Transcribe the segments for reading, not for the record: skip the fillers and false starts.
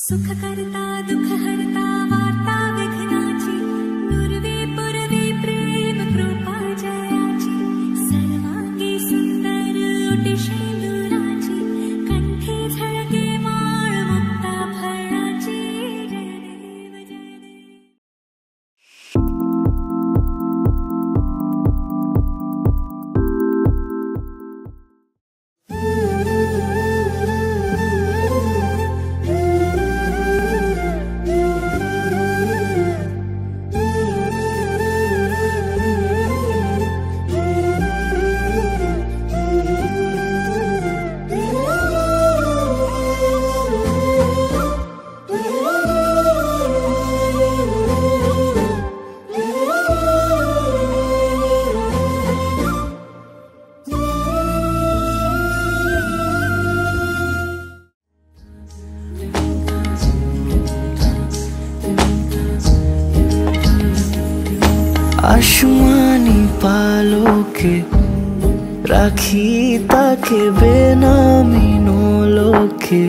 सुख करता दुख हरता वार्ता विघ्नाची पूर्वी पूर्वी प्रेम कृपा जयाची सर्वांगी सुंदर ओटी शेंदुराची कंठी झळके माळ मुक्ता फळाची जय देव जय आसमानी पालोके राखी ताके बेनामी लोके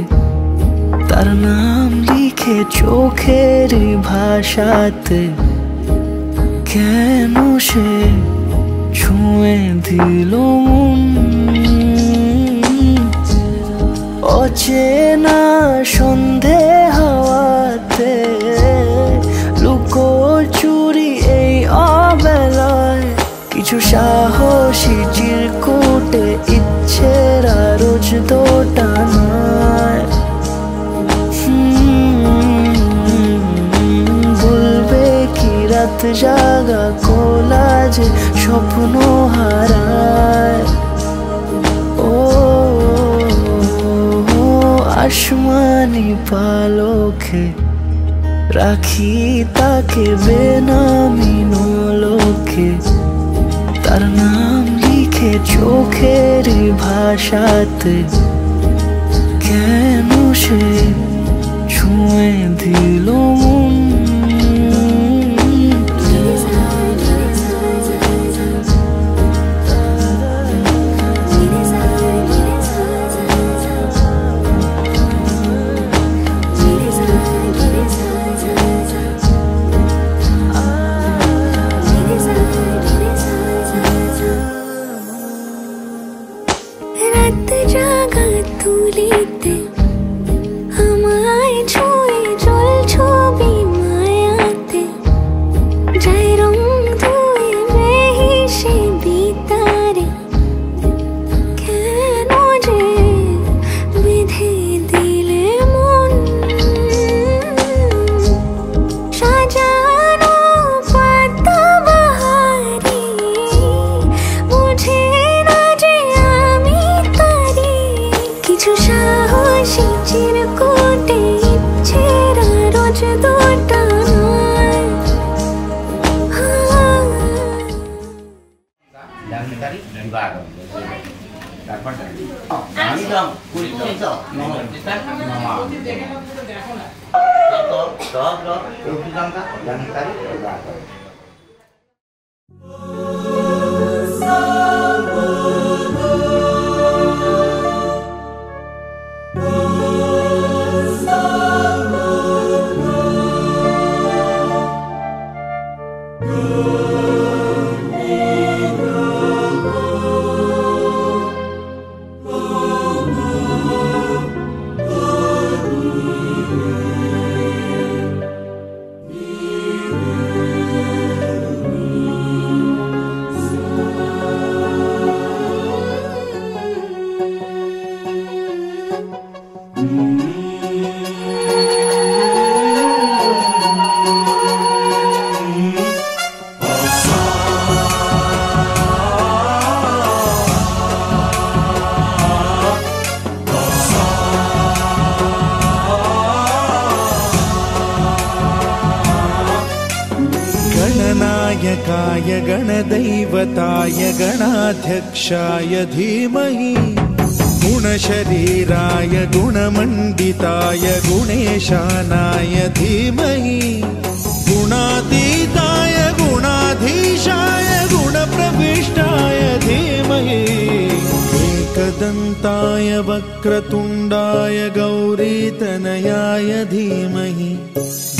तार नाम लिखे चोखेरी भाषाते केनो से छुए दिलो अचेना सन्धे हावाते लुको चुरी কিছু সাহসী চিরকুটে ইচ্ছেরা রোজ দোটানায় বলবে কি রাত জাগা কোলাজে স্বপ্ন হারায় ও আসমানি পালকে রাখি তাকে বেনামি লোকে তার নাম লিখে চোখের ভাষাতে কেন সে ছুঁয়ে দিল गणनायकाय गणदैवताय गणाध्यक्षाय धीमहि गुणशरीराय गुणमण्डिताय गुणेशानाय धीमहि गुणातीताय गुणाधीशाय गुणप्रविष्टाय धीमहि एकदन्ताय वक्रतुण्डाय गौरीतनयाय धीमहि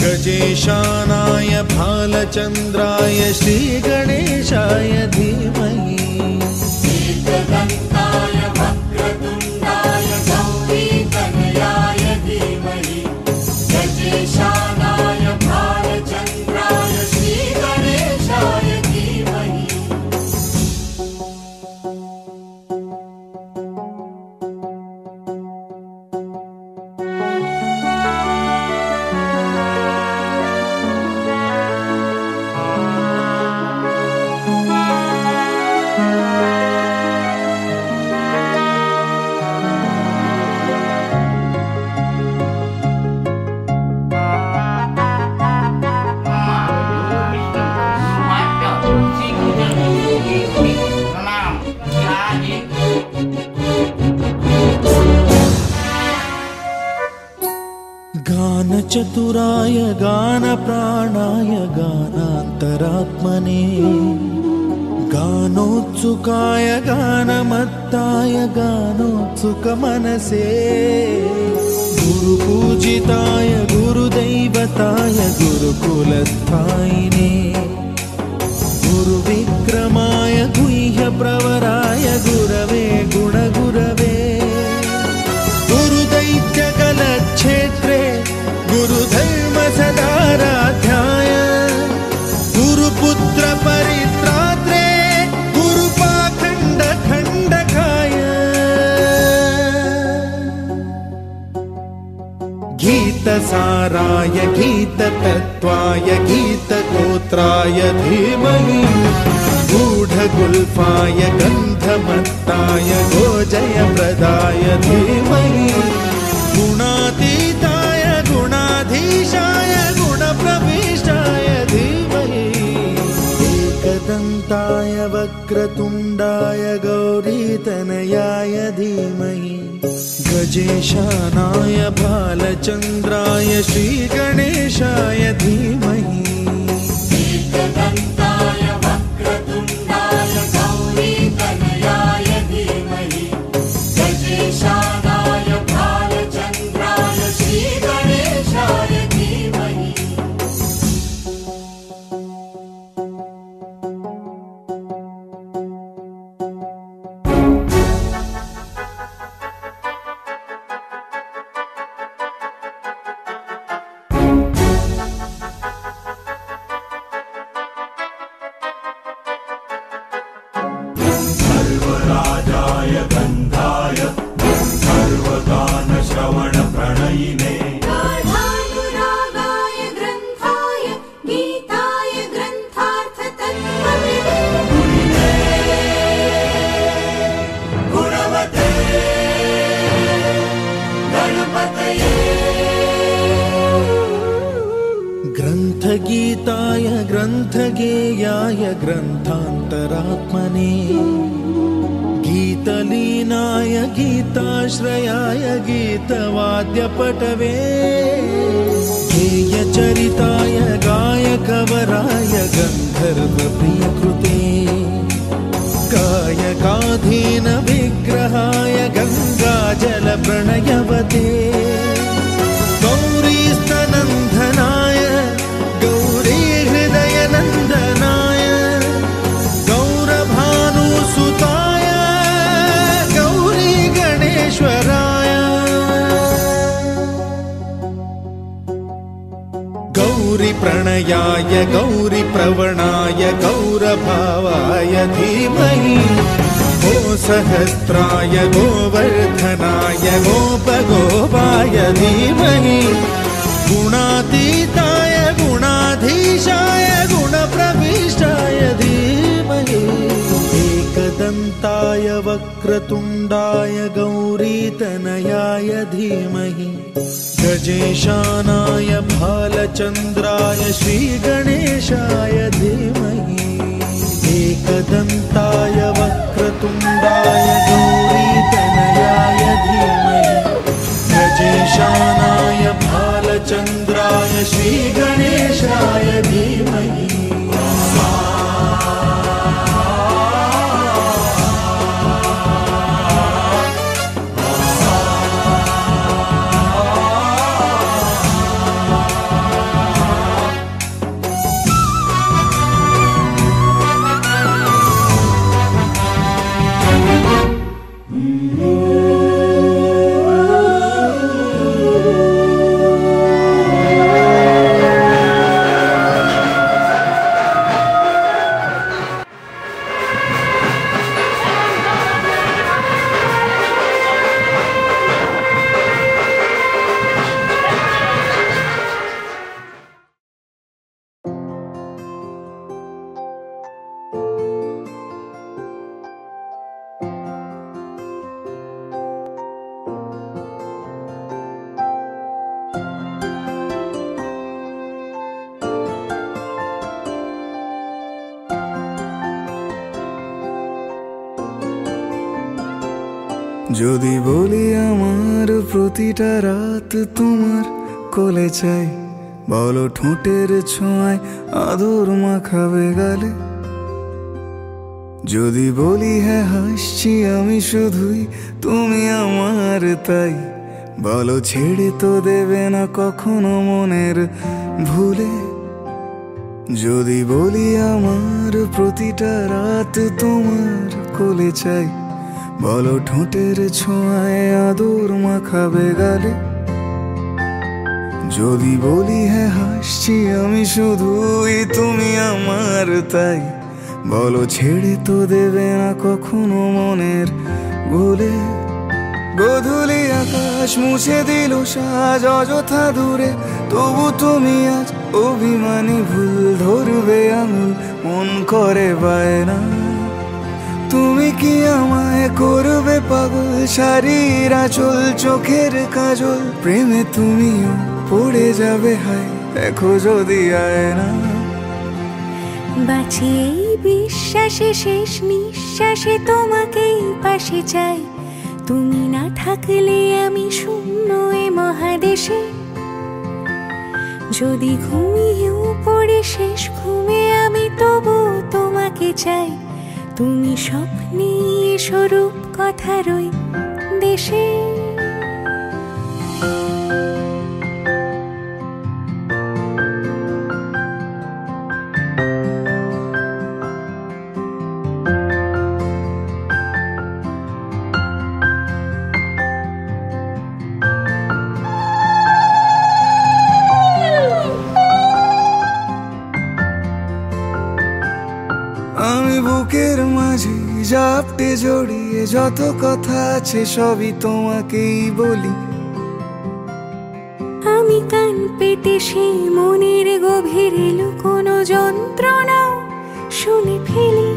गजेशानाय भालचन्द्राय श्रीगणेशाय धीमहि एकदन्ताय वक्रतुण्डाय गौरीतनयाय धीमहि गजेशानाय भालचन्द्राय श्रीगणेशाय धीमहि गानचतुराय गानप्राणाय गानान्तरात्मने गानोत्सुकाय गानमत्ताय गानोत्सुकमनसे गुरुपूजिताय गुरुदैवताय गुरुकुलस्थायिने गुरुविक्रमाय गुह्यप्रवराय गुरवे गुणगुरवे गुरुदैत्यकलक्षेत्रे गुरुधर्मसदाराध्याय गुरुपुत्र परित्रात्रे गुरुपाखण्डखण्डकाय गीतसाराय गीततत्त्वाय गीतगोत्राय धीमहि गूढगुल्फाय गन्धमत्ताय गोजयप्रदाय धीमहि गुणातीताय गुणाधीशाय गुणप्रविष्टाय धीमहि एकदन्ताय वक्रतुण्डाय गौरीतनयाय धीमहि गजेशानाय भालचन्द्राय श्रीगणेशाय धीमहि एकदन्ताय वक्रतुण्डाय गौरीतनयाय धीमहि गजेशानाय भालचन्द्राय श्रीगणेशाय धीमहि सर्वराजाय गन्धाय सर्वगानश्रवणप्रणयिने गाढानुरागाय ग्रन्थाय गीताय ग्रन्थार्थतत्त्वविदे गुणवते गणपतये ग्रन्थगीताय ग्रन्थगेयाय ग्रन्थान्तरात्मने गीतलीनाय गीताश्रयाय गीतवाद्यपटवे गेयचरिताय गायकवराय गन्धर्वप्रियकृते गायकाधीन विग्रहाय गङ्गाजलप्रणयवते गौरीस्तनन्दनाय गौरीहृदयनन्दनाय गौरभानुसुताय गौरीगणेश्वराय गौरीप्रणयाय गौरीप्रवणाय गौरभावाय धीमहि गोसहस्राय गोवर्धनाय गोपगोपाय धीमहि गुणातीताय गुणाधीशाय गुणप्रविष्टाय धीमहि एकदन्ताय वक्रतुण्डाय गौरीतनयाय धीमहि गजेशानाय भालचन्द्राय श्रीगणेशाय धीमहि एकदन्ताय वक्रतुण्डाय गौरीतनयाय धीमहि गजेशानाय भालचन्द्राय श्रीगणेशाय धीमहि যদি বলি আমার প্রতিটা রাত তোমার কোলে চাই, বলো ঠোঁটের ছোঁয়ায় আদর মাখাবে গালে। যদি বলি হ্যাঁ হাসছি আমি শুধুই, তুমি আমার তাই, বলো ছেড়ে তো দেবে না কখনো মনের ভুলে। যদি বলি আমার প্রতিটা রাত তোমার কোলে চাই, বলো ঠোঁটের ছোঁয়ায় আদর মাখাবে গালে। যদি বলি হ্যাঁ হাসছি আমি শুধুই, তুমি আমার তাই, বলো ছেড়ে তো দেবে না কখনো মনের ভুলে। গোধূলি আকাশ মুছে দিল সাজ অযথা দূরে, তবু তুমি আজ অভিমানী ভুল ধরবে আঙুল, মন করে বায়না। তুমি কি আমায় করবে পাগল, শাড়ির আঁচল চোখের কাজল, প্রেমে তুমিও পড়ে যাবে হায় দেখো যদি আয়না। বাঁচি এই বিশ্বাসে শেষ নিঃশ্বাসে তোমাকেই পাশে চাই, তুমি না থাকলে আমি শূন্য এ মহাদেশে। যদি ঘুমিয়েও পড়ে শেষ ঘুমে আমি তবু তোমাকে চাই, তুমি স্বপ্নে স্বরূপ কথার ওই দেশে। আমি বুকের মাঝে জাপটে জড়িয়ে যত কথা আছে সবই তোমাকেই বলি। আমি কান পেতে সেই মনের গভীরে লুকোনো যন্ত্রণা শুনে ফেলি।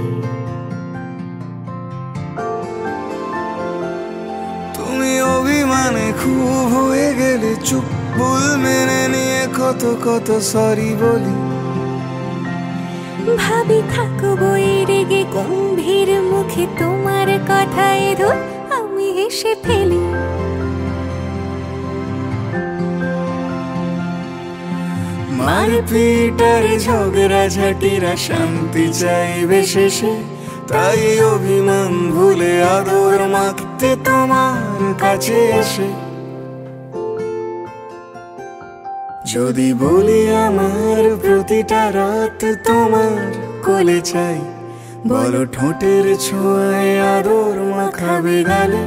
তুমি অভিমানে খুব হয়ে গেলে চুপ, ভুল মেনে নিয়ে কত কত সরি বলি। ভাবি থাকবো রেগে গম্ভীর মুখে তোমার কথায় ধর আমি হেসে ফেলি। মারপিট আর ঝগড়া ঝাঁটিরা শান্তি চাইবে শেষে, তাই অভিমান ভুলে আদর মাখতে তোমার কাছে এসে। যদি বলি আমার প্রতিটা রাত তোমার কোলে চাই, বলো ঠোঁটের ছোঁয়ায় আদর মাখাবে গালে।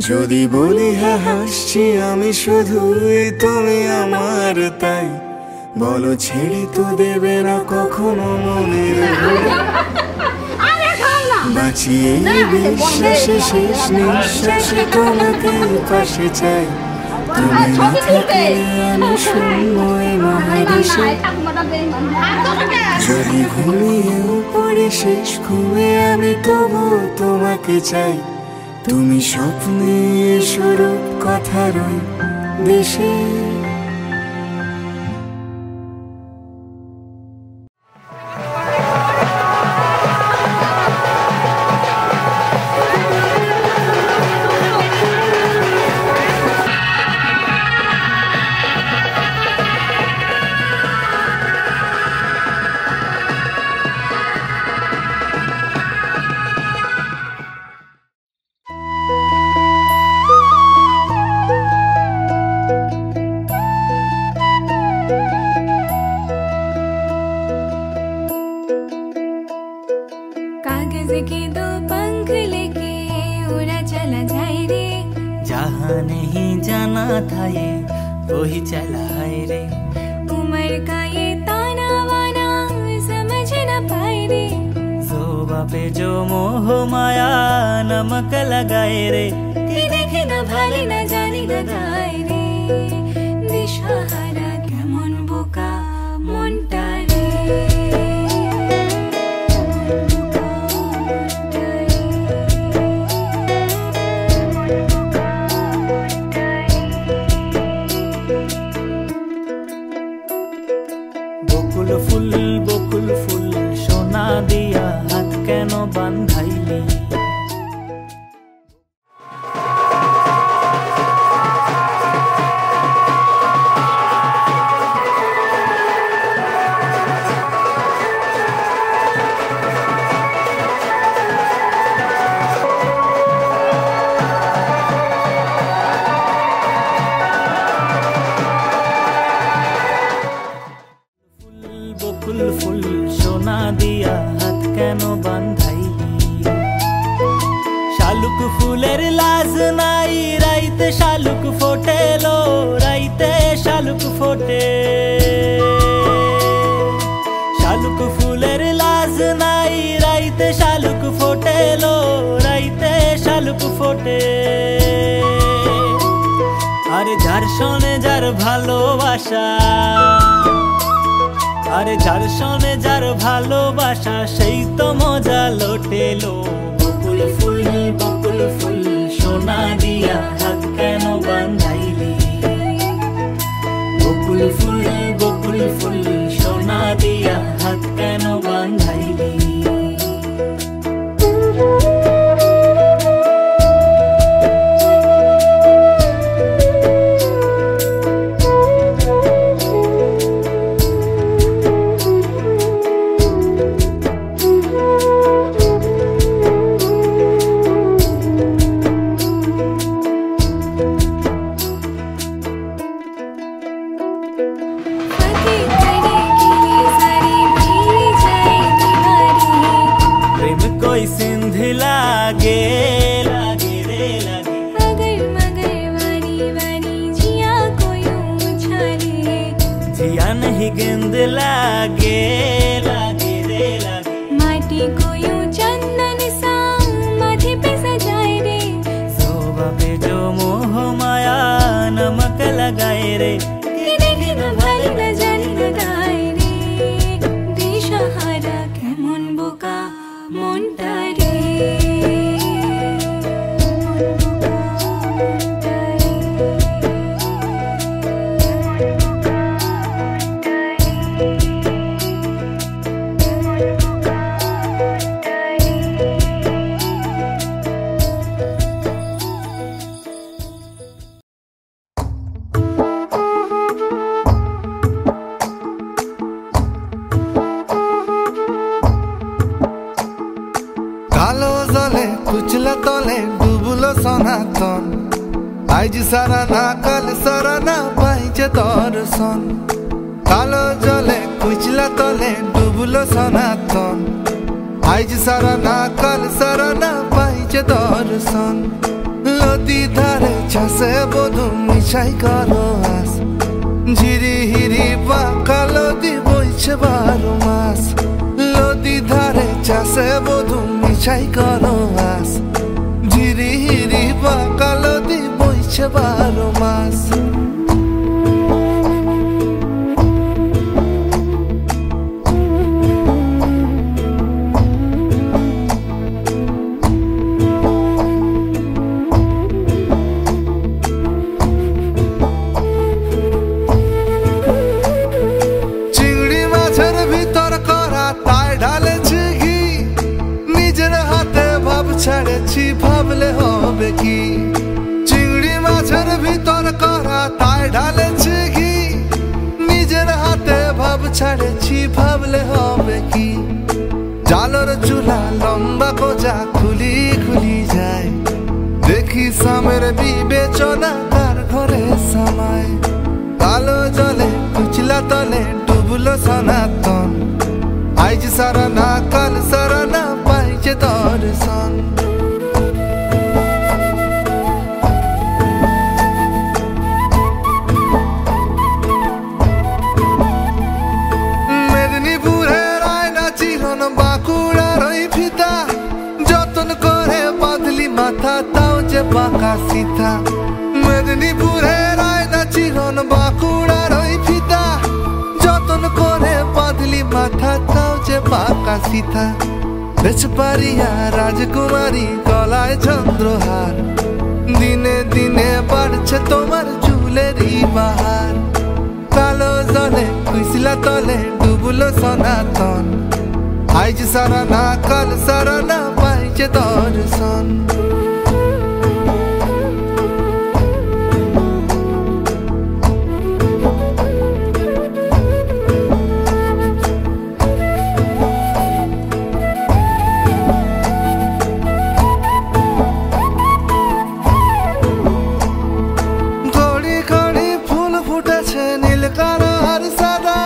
যদি বলি হ্যাঁ হাসছি আমি শুধুই, তুমি আমার তাই, বলো ছেড়ে তো দেবে না কখনো মনের ভুলে। বাঁচি এই বিশ্বাসে শেষ নিঃশ্বাসে তোমাকে পাশে চাই, তুমি না থাকলে আমি শূন্য এ মহাদেশে। যদি ঘুমিয়েও পড়ে শেষ ঘুমে আমি তবু তোমাকে চাই, তুমি স্বপ্নে স্বরূপ কথার ওই দেশে। कागज के दो पंख लेके उड़ा चला जाए रे, जहाँ नहीं जाना था ये वो ही चला है रे। उम्र का ये ताना वाना समझ न पाए रे, जोबा पे जो मोह माया नमक लगाए रे। देखे न भाले न जाने न गाए रे, दिशाहारा केमन बोका मनटा रे। বকুল ফুল সোনা দিয়া হাত কেন বান্ধাইলি, কেন বান্ধাইলি শালুক ফুলের লাজ নাই রাইতে শালুক ফোটেলো রাইতে শালুক ফোটে শালুক ফুলের লাজ নাই রাইতে শালুক ফোটেলো রাইতে শালুক ফোটে আরে যার শোনে যার ভালোবাসা আরে যার শোনে যার ভালোবাসা সেই তো মজা লোটেলো বকুল ফুল সোনা দিয়া হাত কেন বান্ধাইলি বকুল ফুল সোনা দিয়া হাত কেন বান্ধাইলি गेंद लागे लागे रे लागे माटी को यूं चंदन सा माथे पे सजाए रे शोभा पे जो मोह माया नमक लगाए रे देखे न भाली न जानी न गाए रे दिशहारा केमन बोका मनटा रे কুচলা তলে ডুবলো সনাতন আজ সারা না কাল সারা না পাইছে দর্শন কালো জলে কুচলা তলে ডুবলো সনাতন আজ সারা না কাল সারা না পাইছে দর্শন নদী ধারে চাষে বধু মিশাই করো আস ঝিরি হিরি পাকা নদী বইছে 12 মাস নদী ধারে চাষে বধু মিশাই করো আস ঝিরি হিরি পাকা নদী বইছে 12 মাস ছেড়েছি ভাবলে হবে কি চিংড়ি মাছের ভিতর করা তাই ঢালেছি কি নিজের হাতে ভাব ছেড়েছি ভাবলে হবে কি জালর চুলা লম্বা কোজা খুলি খুলি যায় দেখি সামের বিবেচনা তার ঘরে সামায় কালো জলে কুচলা তলে ডুবলো সনাতন আজ সারা না কাল সারা না পাইছে দর্শন মেদিনীপুরের আয়না চিরন বাঁকুড়ার ওই ফিতা যতন করে বাঁধলি মাথা তাও যে বাঁকা সিথা মেদিনীপুরের আয়না চিরন বাঁকুড়ার ওই ফিতা যতন করে বাঁধলি মাথা তাও যে বাঁকা সিথা বেচপারিয়া রাজকুমারী গলায় চন্দ্রহার দিনে দিনে বাড়ছে তোমার চুলেরই বাহার কালো জলে কুইসলা তলে ডুবলো সনাতন আজ সারা না কাল সারা না পাইছে দর্শন নীলকার সাদা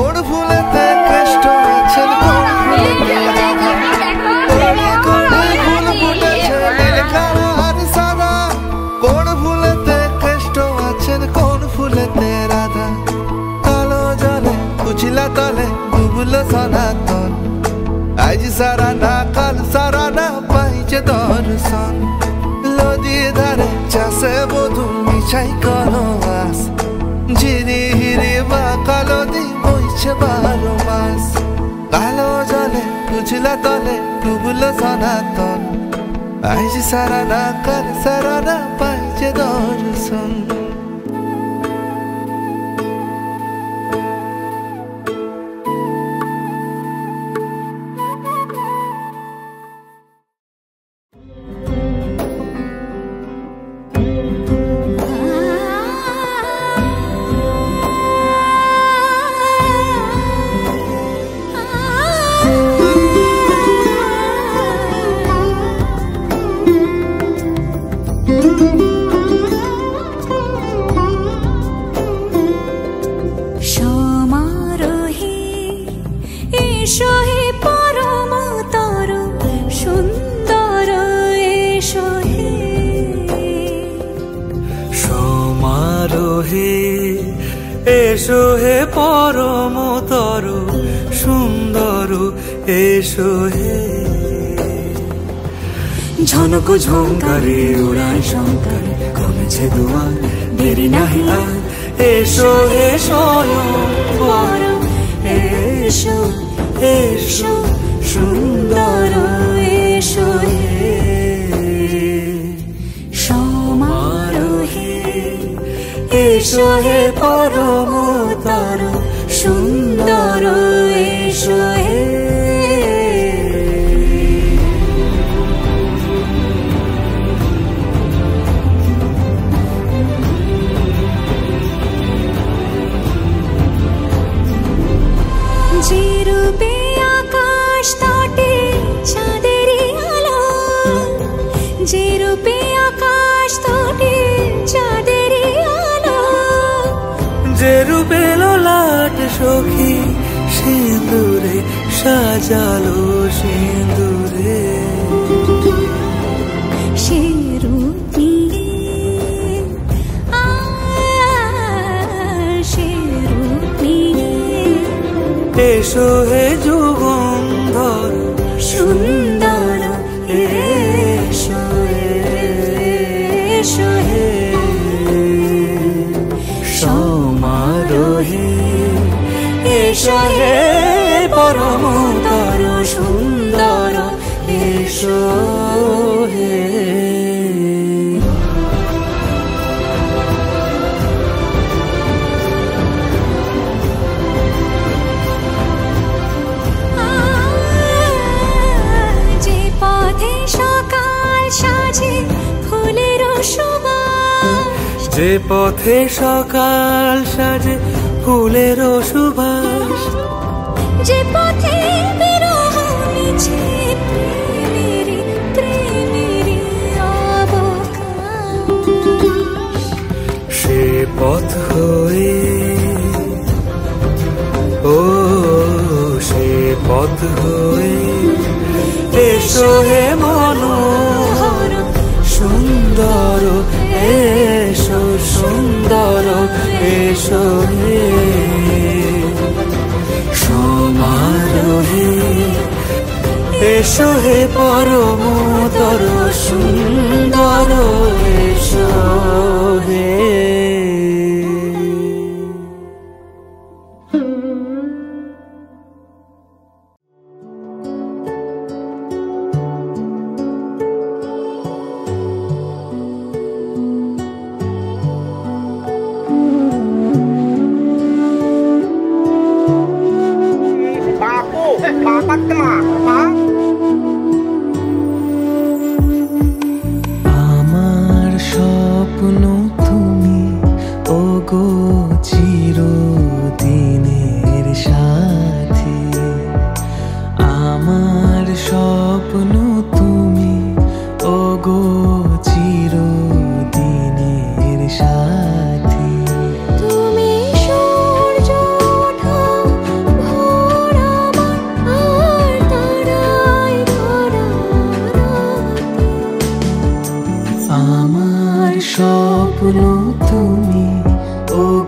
ওড় ফুলেতে কৃষ্ণ আছেন ফুলেতে রাধা কালো জলে উছিলা তলে ডুবলো সনাতন আজ সারা না কাল সারা না পাইছে দর্শন নদী ধারে চাষে বধু মিছাই কোনো বাস ঝিরি হিরি বা কালো দি বইছে 12 মাস কালো জলে উছিলা তলে ডুবলো সনাতন আজ সারা না কাল সারা না পাইছে দর্শন এসো হে পরমতর সুন্দর এসো হে ঝনক ঝঙ্কারে উড়ায় শঙ্কর কমেছে দুয়ার দেরি নাহি আর এসো হে স্বয়ং পরম এসো এসো সুন্দর এসো হে সমারোহে এসো হে পরমতর সুন্দর এসো হে যে রূপে আকাশ তটে চাঁদেরই আলো যে রূপে আকাশ তটে চাঁদেরই আলো যে রূপে ললাট সখী সিঁদুরে সাজালো সিঁদুরে সে রূপ নিয়ে সে রূপ নিয়ে এসো হে যুগন্ধর সুন্দর এসো এসো হে সমারোহে এসো হে পরমতর সুন্দর এসো হে যে পথে সকাল সাজে ফুলের সুবাস যে পথে বিরহ মিছে প্রেমেরই প্রেমেরই অবকাশ সে পথ হয়ে ও সে পথ হয়ে এসো হে মনোহর সুন্দর এসো সুন্দর এসো হে সমারোহে এসো হে পরমতর সুন্দর এসো হে আমার স্বপ্ন তুমি ওগো চিরদিনের সাথী আমার স্বপ্ন তুমি ওগো চিরদিনের সাথী তুমি সূর্য ওঠা ভোর আমার আর তারায় ভরা রাতে আমার স্বপ্ন তুমি ওগো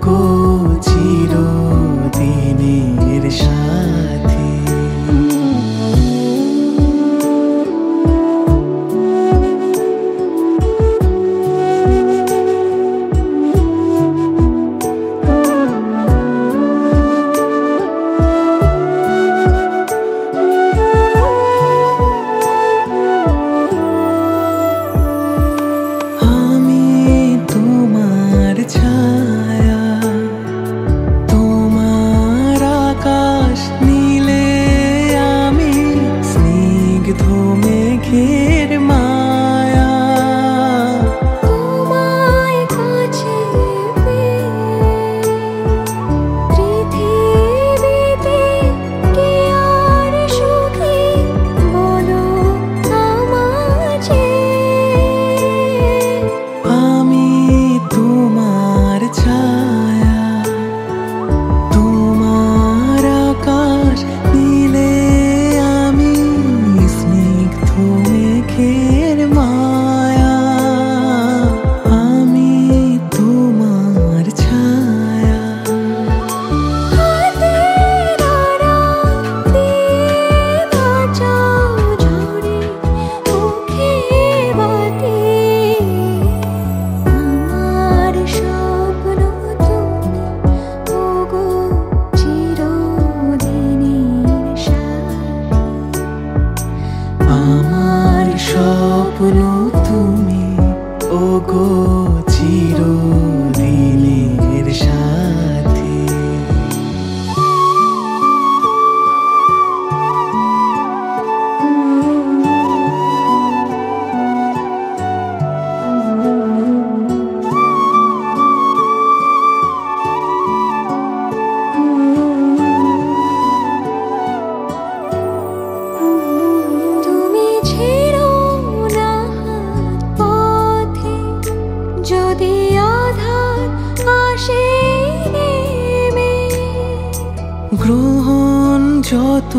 গ্রহণ যত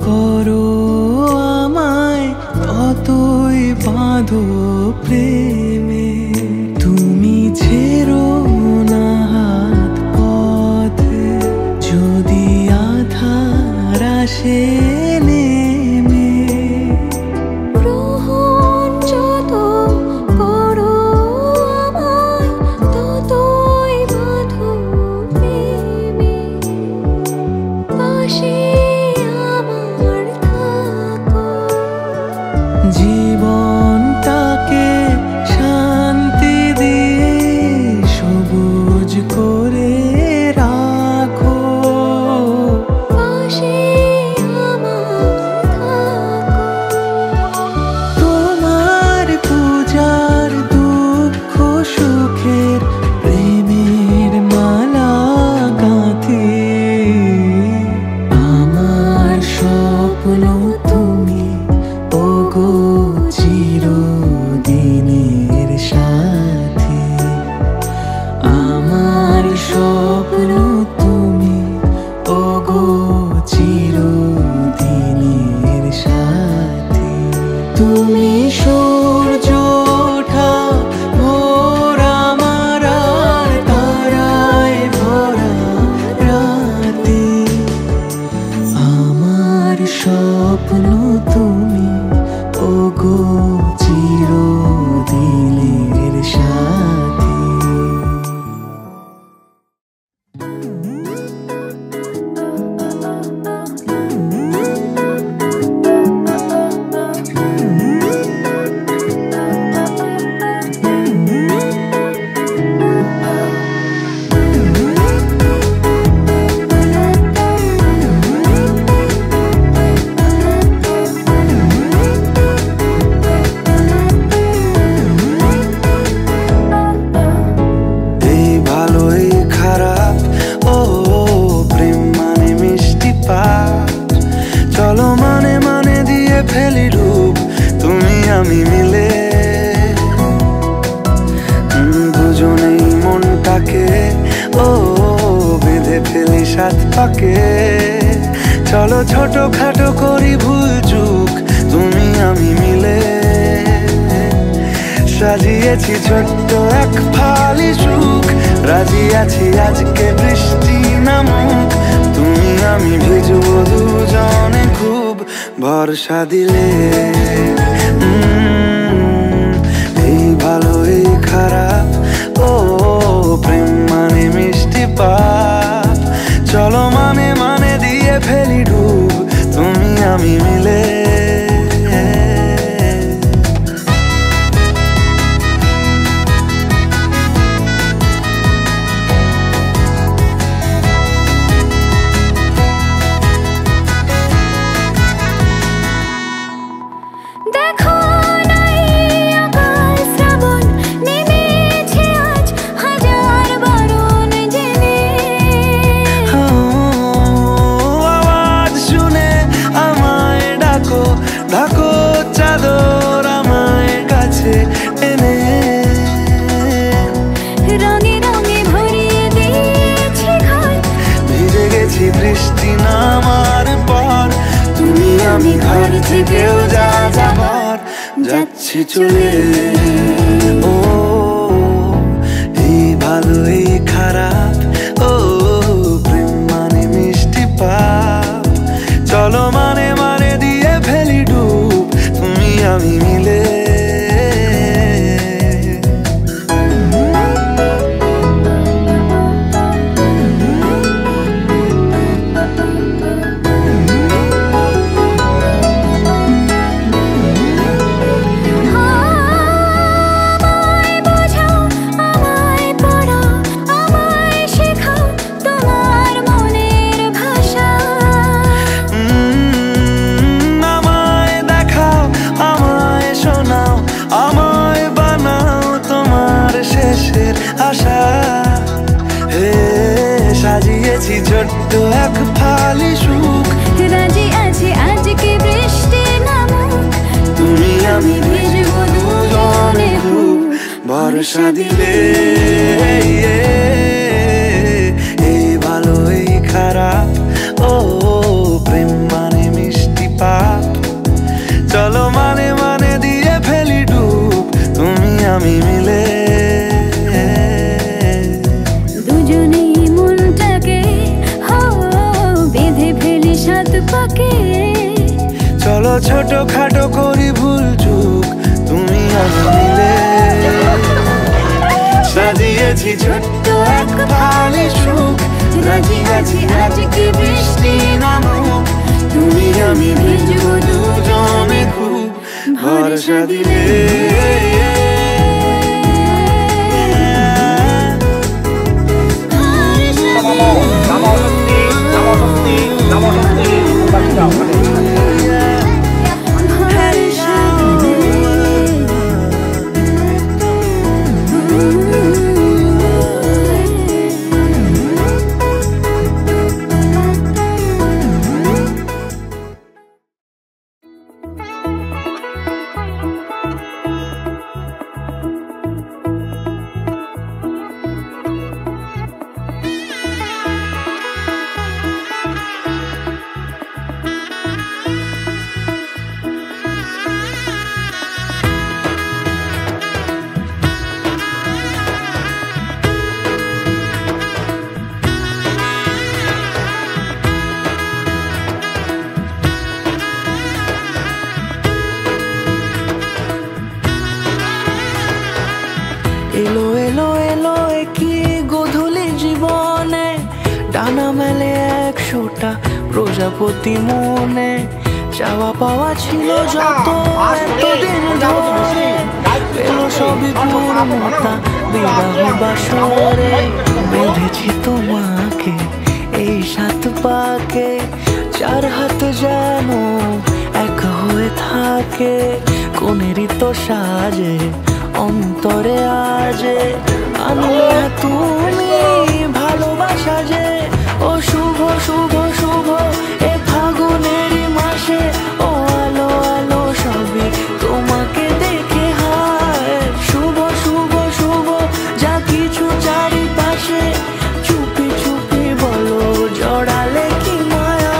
করো আমায় ততই বাঁধো প্রেমে। তুমি ছেড়ো না হাত পথে যদি আধার আসে নেমে। গ্রহণ যত করো আমায় ততই বাঁধো প্রেমে। পাশে আমার থাকো, জীবনটাকে শান্তি দিয়ে সবুজ করে রাখো। পাশে আমার থাকো। তোমার পূজার দুঃখ সুখের প্রেমের মালা গাঁথি। আমার স্বপ্ন তুমি ওগো চিরদিনের সাথী। আমার স্বপ্ন তুমি ওগো চিরদিনের সাথী। তুমি সূর্য ওঠা ভোর আমার আর তারায় ভরা রাতে। আমার স্বপ্ন তুমি ওগো চিরদিনের সাথী। এই ভালো এই খারাপ, ও প্রেম মানে মিষ্টি পাপ। চলো মানে মানে দিয়ে ফেলি রূপ তুমি আমি মিলে। দুজনেই মনটাকে ও বেঁধে ফেলি সাত পাকে। চলো ছোট খাটো করি ভুল চুক তুমি আমি মিলে। সাজিয়েছি ছোট্ট এক ফালি সুখ, রাজি আছি আজকে বৃষ্টি নামুক। তুমি আমি ভিজবো দুজনে খুব ভরসা দিলে। এই ভালো এই খারাপ, ও প্রেম মানে মিষ্টি পাপ। চলো মানে মানে দিয়ে ফেলি ডুব তুমি আমি মিলে। দেখো নাই আকাশ শ্রাবণ নেমেছে আজ হাজার বারণ জেনে। আওয়াজ শুনে আমায় ডাকো ডাকো চাদর আমায় কাছে এনে। রঙে রঙে ভরিয়ে দিয়েছি ঘর, ভিজে গেছি বৃষ্টি নামার পর। তুমি আমি ঘর থেকেও যা যাবার যাচ্ছি চলে। ও এই ভালো এই খারাপ, ও প্রেম মানে মিষ্টি পাপ। চলো মানে মানে দিয়ে ফেলি ডুব তুমি আমি মিলে। আমায় বোঝাও, আমায় পড়াও, আমায় শেখাও তোমার মনের ভাষা। আমায় দেখাও আমায় শোনাও, আমায় বানাও তোমার শেষের আশা। হে সাজিয়েছি ছোট্ট এক ফালি সুখ, রাজি আছি আজকে বৃষ্টি নামুক। তুমি আমি ভিজবো দুজনে খুব ভরসা দিলে। এই ভালো এই খারাপ, ও ছোট খাটো করি ভুল চুক তুমি আমি মিলে সাজিয়েছি ছোট্ট এক ভালে সুখ রাজি আছি আজকে বৃষ্টি নামুক তুমি আমি ভিজবো দুজনে খুব ভরসা দিলে এলো এলো এলো কি গোধূলি জীবনে ডানা মেলে 100টা প্রজাপতি মনে চাওয়া পাওয়া ছিল যত এতদিন ধরে এলো সবই পূর্ণতা বিবাহ বাসরে বেঁধেছি তোমাকে এই 7 পাকে 4 হাত যেন এক হয়ে থাকে কোনেরই তো সাজে অন্তরে আজে আনলে তুমি ভালোবাসা যে ও শুভ শুভ শুভ এ ফাগুনের মাসে ও আলো আলো সবই তোমাকে দেখে হায় শুভ শুভ শুভ যা কিছু চারিপাশে চুপি চুপি বলো জড়ালে কি মায়া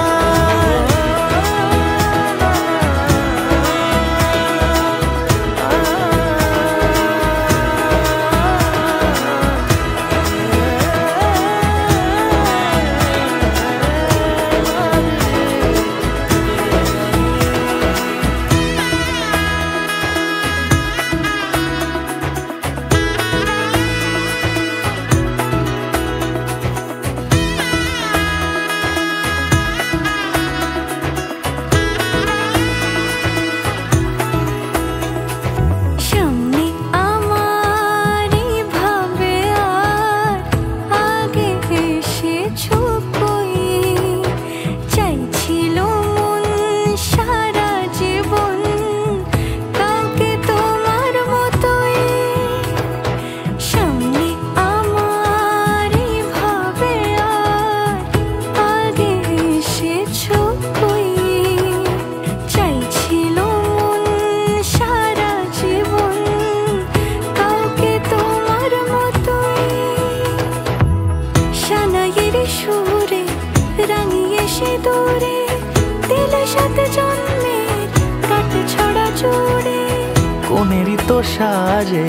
কোনেরই তো সাজে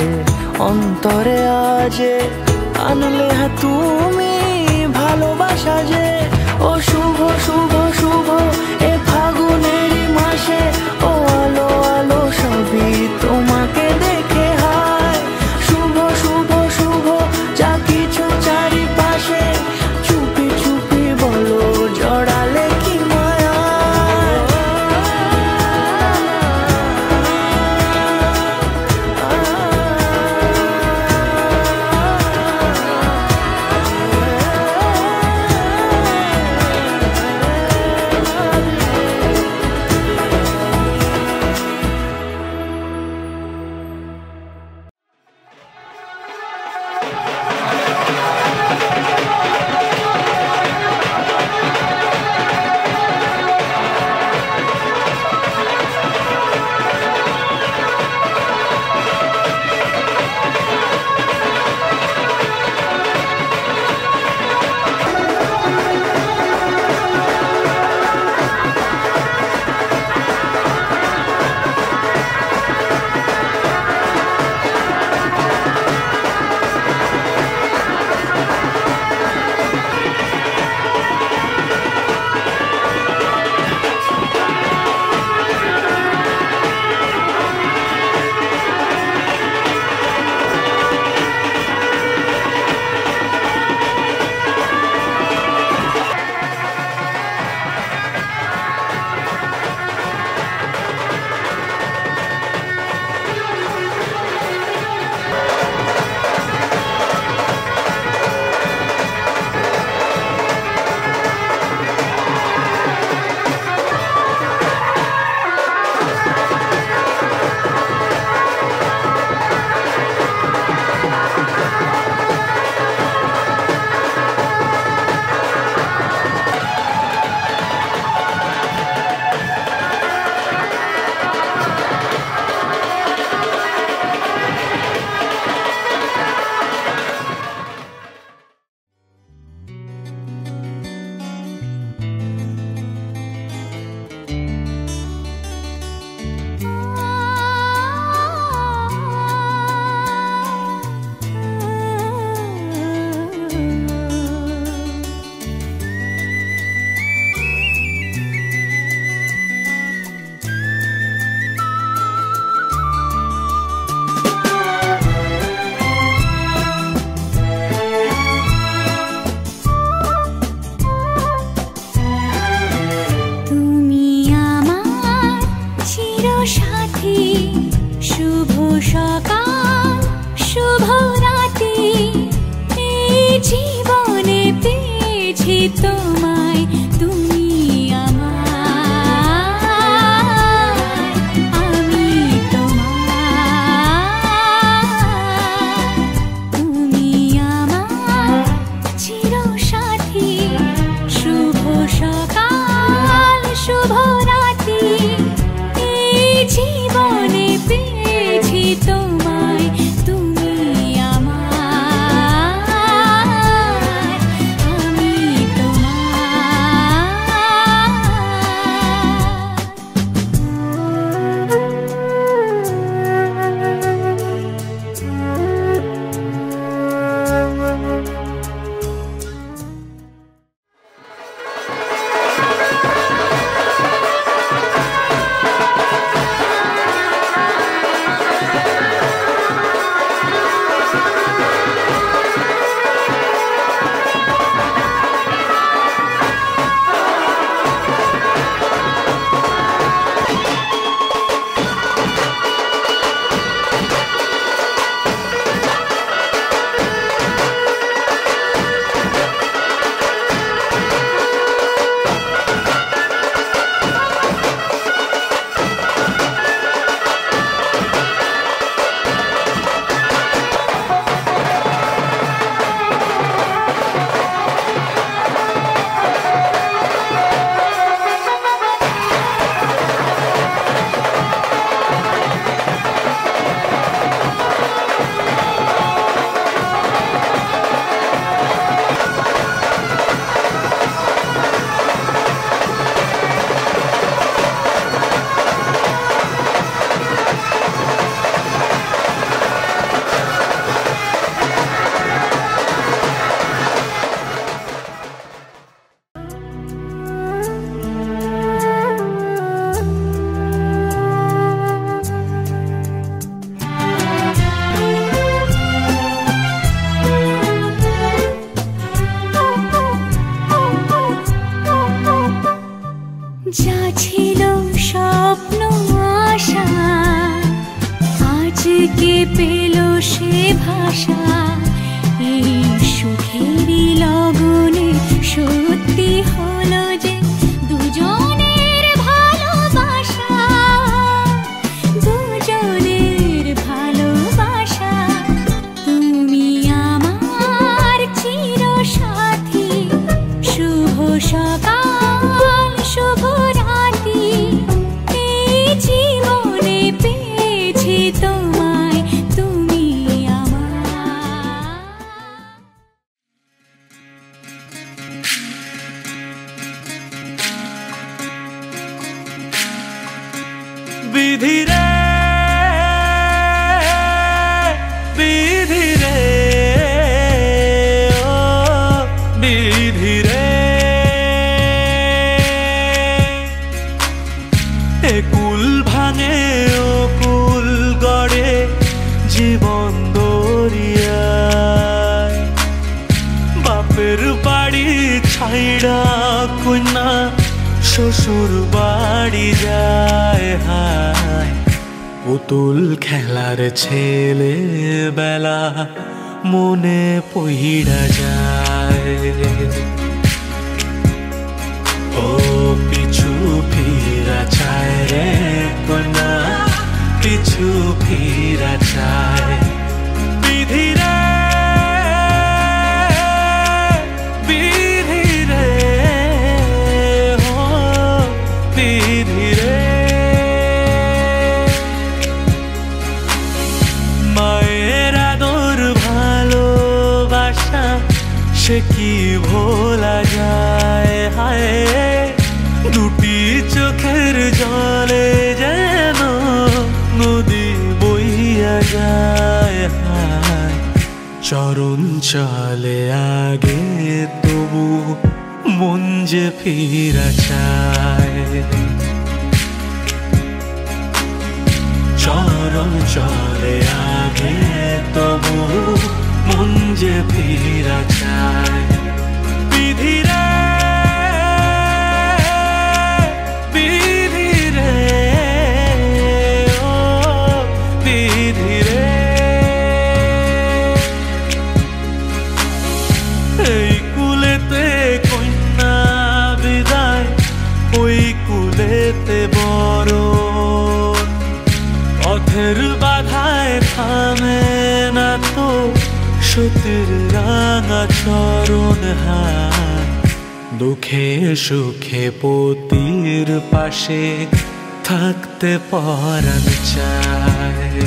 অন্তরে আজে আনলে তুমি ভালোবাসা যে ও শুভ শুভ শুভ এ ফাগুনের মাসে ও আলো আলো সবই তোমাকে দেখে হায় শুভ শুভ শুভ যা কিছু চারিপাশে চুপি চুপি বলো জড়ালে কি মায়া পেয়েছি তোমায়, তুমি আমায়, আমি তোমার, তুমি আমার চিরসাথী। শুভ সকাল শুভ রাতি, এই জীবনে পেয়েছি তোমায়, তুমি আমার, আমি যা ছিল স্বপ্ন আশা, আজকে পেল সে ভাষা। এই সুখেরই লগনে সত্যি হলো যে দুজনের ভালোবাসা, দুজনের ভালোবাসা। তুমি আমার চিরসাথী, শুভ সকাল শুভ রাতি, এই জীবনে পেয়েছি তোমায়, তুমি আমার। বিধি রে বিধি রে ও বিধি রে, এ কুল ভাঙে ও কুল গড়ে জীবন দরিয়ায়। বাপের বাড়ি ছাইড়া কন্যা শ্বশুর বাড়ি যায়, হায় পুতুল খেলার ছেলে বেলা মনে পইড়া যায়। ও পিছু ফিরা চায় রে কন্যা, পিছু ফিরা চায়। বিধি রে বিধি রে ও বিধি রে, মায়ের আদর ভালোবাসা সে কি ভোলা যায়। হায় দুটি চোখের জলে যেন নদী বইয়া যায়। হায় চরণ চলে আগে তবু মন যে ফিরা চায়। চরণ চলে আগে তবু মন যে ফিরা চায়। বিধি রে বিধি রে ও বিধি রে, এই কুলেতে চরণ হাত দুঃখে সুখে পতির পাশে থাকতে পরাণ চায়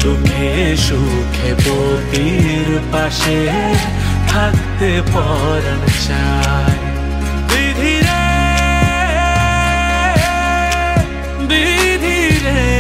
দুঃখে সুখে পতির পাশে থাকতে পরাণ চায় বিধি রে বিধি রে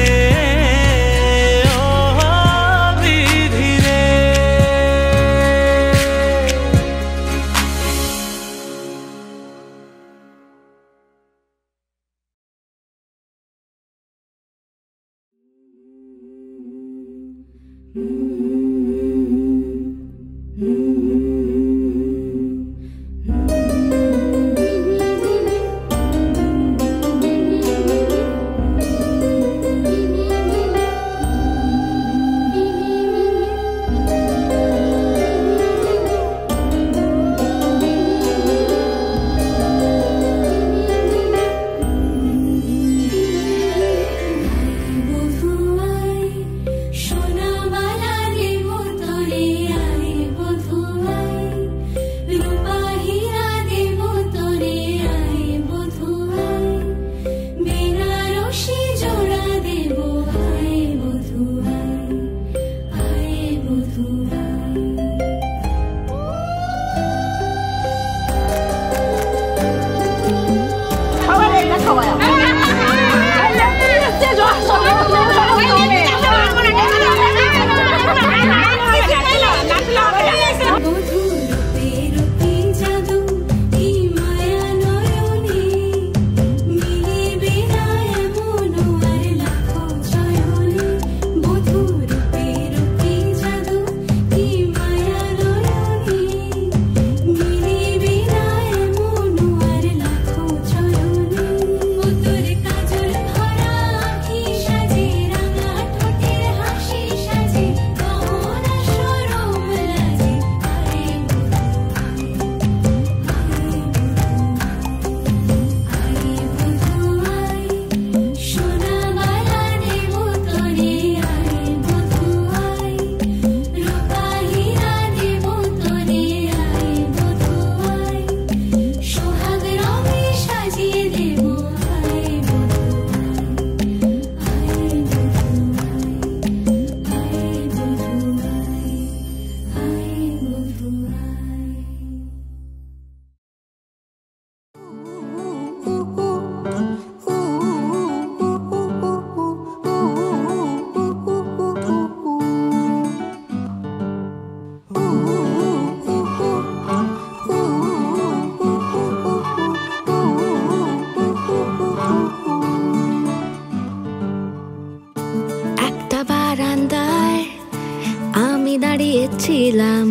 ছিলাম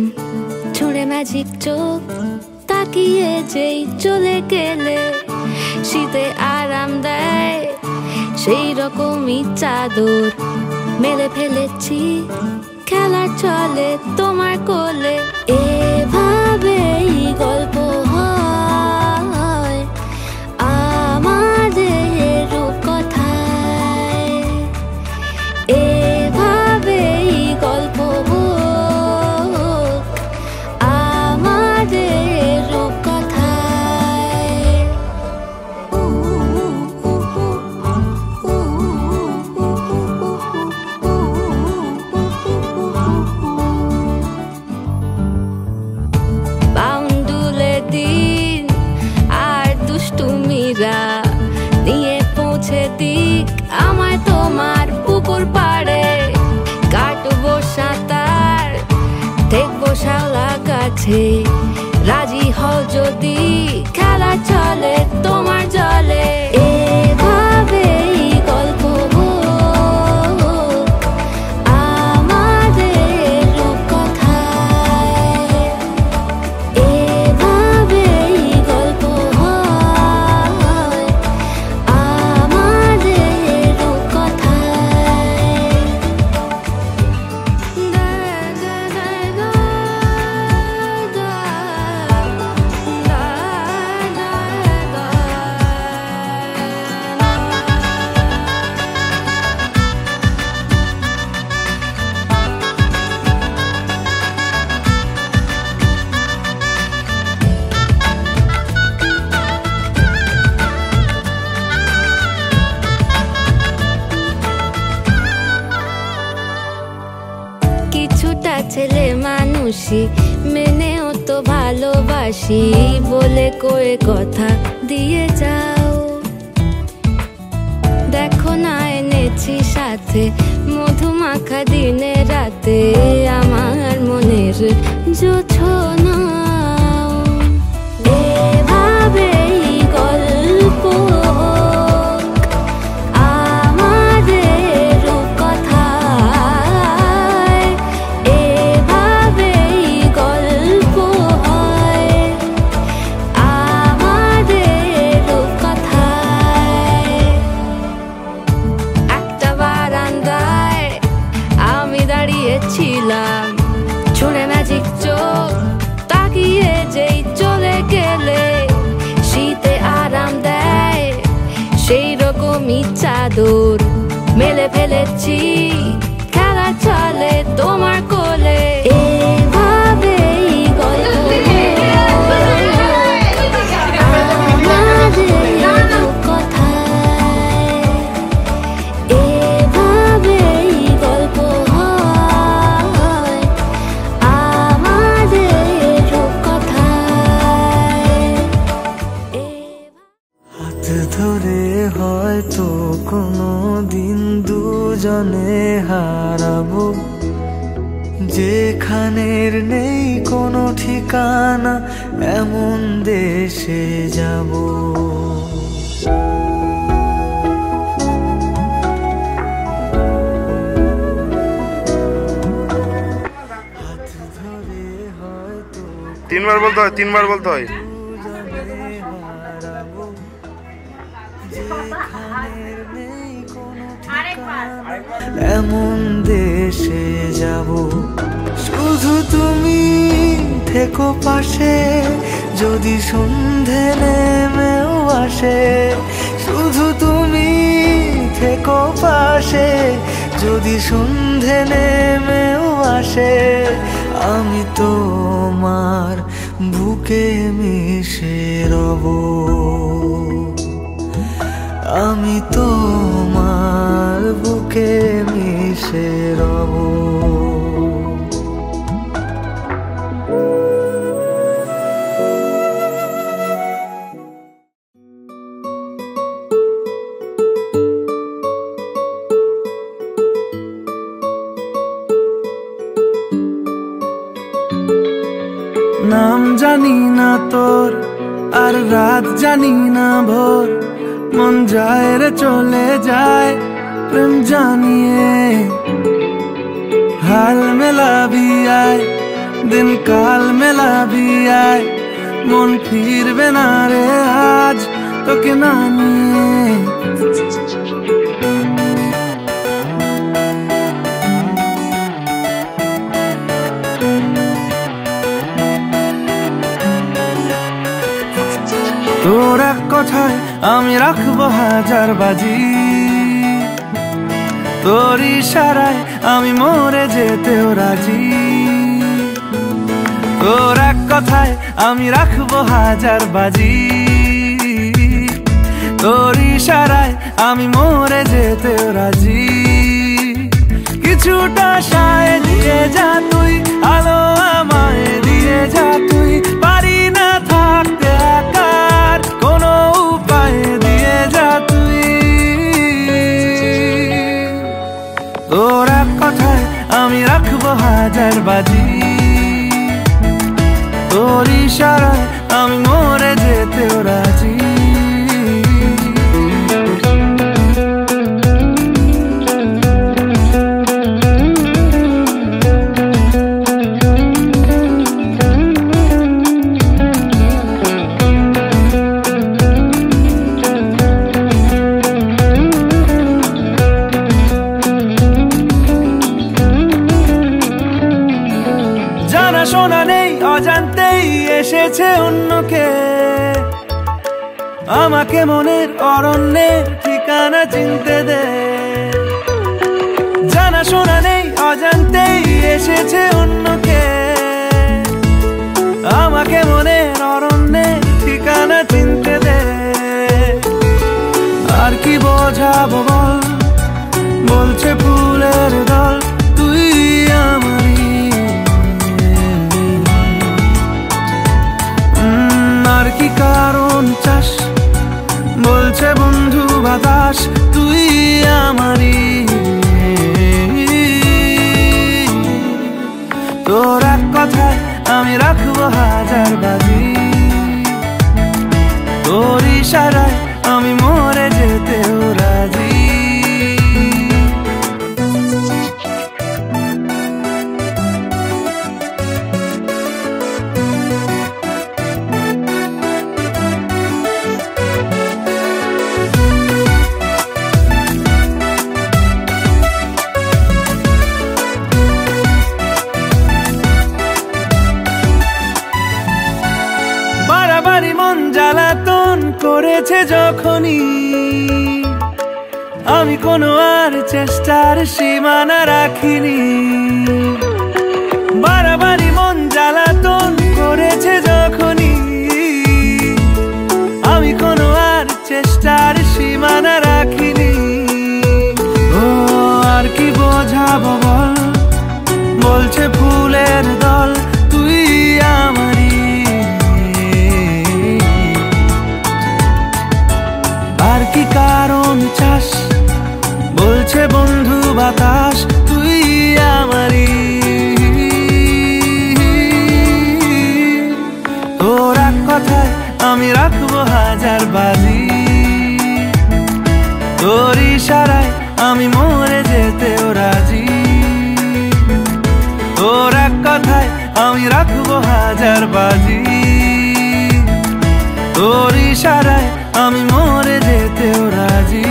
ছুঁড়ে ম্যাজিক চোখ তাকিয়ে যেই চলে গেলে শীতে আরাম দেয় সেই রকমই চাদর মেলে ফেলেছি খেলা চলে তোমার কোলে এভাবেই গল্প হয় আমাদের রূপকথায় এভাবেই গল্প নিয়ে পৌঁছে দিক আমায় তোমার পুকুর পাড়ে কাটবো সাঁতার দেখবো শাওলা গাছে রাজি হও যদি খেলা চলে তোমার জলে এভাবেই গল্প আমাদের রূপকথায় এভাবেই গল্প মানুষই মেনেও তো ভালোবাসি বলে কয়ে কথা দিয়ে যাও। দেখো না এনেছি সাথে মধুমাখা দিনে রাতে আমার মনের জোছনা। এভাবেই গল্প আমাদের কথায়, এভাবেই গল্প হয় আমাদের কথায়। একটা বারান্দায় আমি দাঁড়িয়েছিলাম, ছুঁড়ে ম্যাজিক চোখ তাকিয়ে যেই চলে গেলে শীতে আরাম দেয় সেই রকমই চাদর মেলে ফেলেছি, খেলা চলে তোমার কোলে। এভাবেই গল্প আমাদের কথায়, এভাবেই গল্প হয় আমাদের কথায়। হাত ধরে হয়তো কোনো দিন দুজনে হারাবো, যেখানের নেই কোনো ঠিকানা এমন দেশে যাব। হাত ধরে হয়তো তিনবার বলতে হয়, তিনবার বলতে হয়। দুজনে হারাবো, যেখানের নেই কোনো ঠিকানা এমন দেশে যাব। শুধু তুমি থেকো পাশে যদি সন্ধে নেমেও আসে, শুধু তুমি থেকো পাশে যদি সন্ধে নেমেও আসে। আমি তোমার বুকে মিশে রব, আমি তোমার বুকে মিশে রব। নাম জানি না তোর আর রাত জানি না ভোর, মন যায় রে চলে যায় প্রেম জানিয়ে। হাল মেলাবি আয় দিন কাল মেলাবি আয়, মন ফিরবে না রে আজ তোকে না নিয়ে। তোর এক কথায় আমি রাখবো হাজার বাজি, তোর ইশারায় আমি মরে যেতেও রাজি। তোর এক কথায় আমি রাখবো হাজার বাজি, তোর ইশারায় আমি মরে যেতেও রাজি। কিছুটা সায় দিয়ে যা তুই, আলো আমায় দিয়ে যা তুই, পারি না থাকতে একার কোনো উপায় দিয়ে যা তুই। তোর এক কথায় আমি রাখবো হাজার বাজি, তোর ইশারায় আমি মরে যেতেও রাজি। শোনা নেই অজান্তেই এসেছে অন্যকে, আমাকে মনের অরণ্যের ঠিকানা চিনতে দে। জানা শোনা নেই অজান্তেই এসেছে অন্যকে, আমাকে মনের অরণ্যের ঠিকানা চিনতে দে। আর কি বোঝাবো বল, বলছে ফুলের দল তুই আমারই। আমি রাখবো হাজার বাজি, তোর ইশারায় আমি মরে যেতেও রাজি। বাড়াবাড়ি মন জ্বালাতন করেছে যখনই, আমি কোনো আর চেষ্টার সীমানা রাখিনি। বাড়াবাড়ি মন জ্বালাতন করেছে যখনই, আমি কোনো আর চেষ্টার সীমানা রাখিনি। ও আর কি বোঝাবো বল, বলছে ফুলের দল তুই আমারই। আর কি কারণ চাস, বলছে বন্ধু বাতাস তুই আমারই। তোর এক কথায় আমি রাখবো হাজার বাজি, তোর ইশারায় আমি মরে যেতেও রাজি। তোর এক কথায় আমি রাখবো হাজার বাজি, তোর ইশারায় আমি মরে যেতেও রাজি।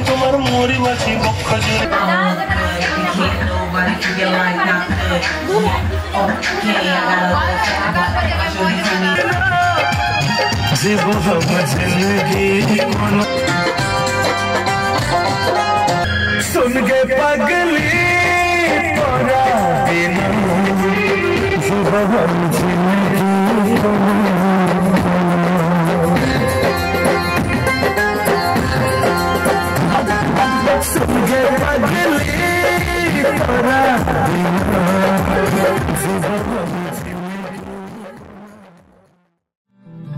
তোমার মরি বাসি বক্ষ জুড়ে सुन के पगली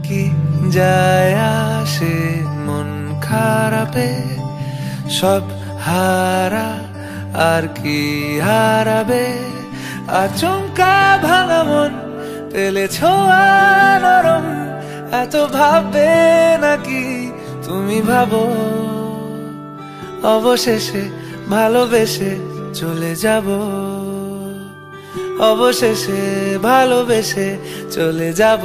কি যায় আসে মন খারাপে, সব হারা আর কি হারাবে। আচমকা ভাঙা মন পেলে ছোঁয়া নরম, এত ভাববে নাকি তুমি ভাবো। অবশেষে ভালোবেসে চলে যাব, অবশেষে ভালোবেসে চলে যাব।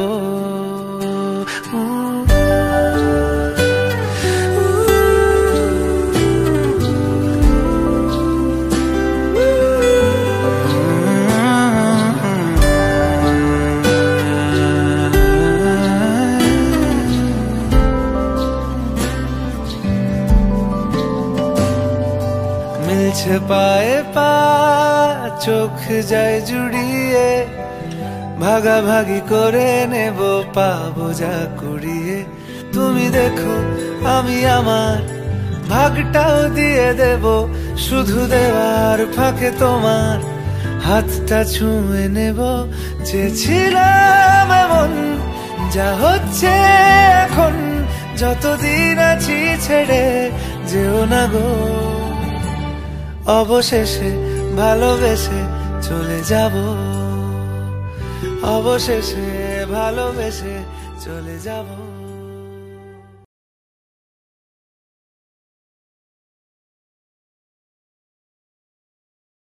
মিলছে পায়ে পা, চোখ যায় জুড়িয়ে, ভাগাভাগি করে নেব পাবো যা কুড়িয়ে। তুমি দেখো আমি আমার ভাগটাও দিয়ে দেব, শুধু দেওয়ার ফাঁকে তোমার হাতটা ছুঁয়ে নেব। চেয়েছিলাম এমন যা হচ্ছে এখন, যতদিন আছি ছেড়ে যেও না গো, অবশেষে ভালোবেসে চলে যাব, অবশেষে ভালোবেসে চলে যাব।